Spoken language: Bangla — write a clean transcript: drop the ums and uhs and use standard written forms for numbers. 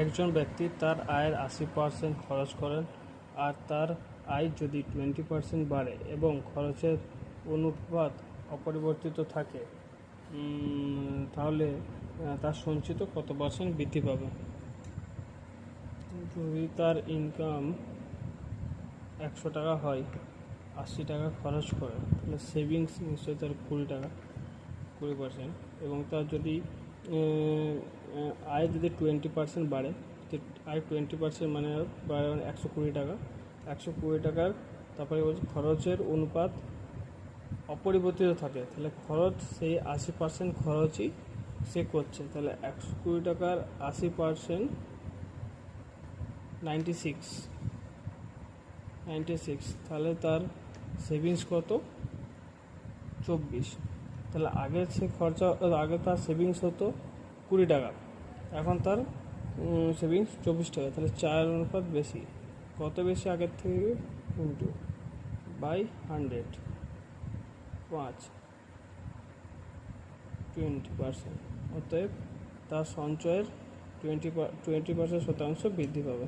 একজন ব্যক্তি তার আয়ের 80% খরচ করেন আর তার আয় যদি 20% বাড়ে এবং খরচের অনুপাত অপরিবর্তিত থাকে, তাহলে তার সঞ্চিত কত পার্সেন্ট বৃদ্ধি পাবে? যদি তার ইনকাম 100 টাকা হয়, 80 টাকা খরচ করে, তাহলে সেভিংস নিশ্চয়ই তার 20% এবং তার যদি আয় যদি 20% বাড়ে, আয় 20% মানে বাড়ে 120 টাকা, 120 টাকার তারপরে বলছে খরচের অনুপাত অপরিবর্তিত থাকে, তাহলে খরচ সেই 80% খরচই সে করছে, তাহলে 120 টাকার 80% 96, তাহলে তার সেভিংস কত? 24। তাহলে আগে তার সেভিংস হতো 20 টাকা, এখন তার সেভিংস 24 টাকা, তাহলে 4 অনুপাত বেশি। কত বেশি আগের থেকে? Into by 100, 20%। অতএব তার সঞ্চয়ের 20% শতাংশ বৃদ্ধি পাবে।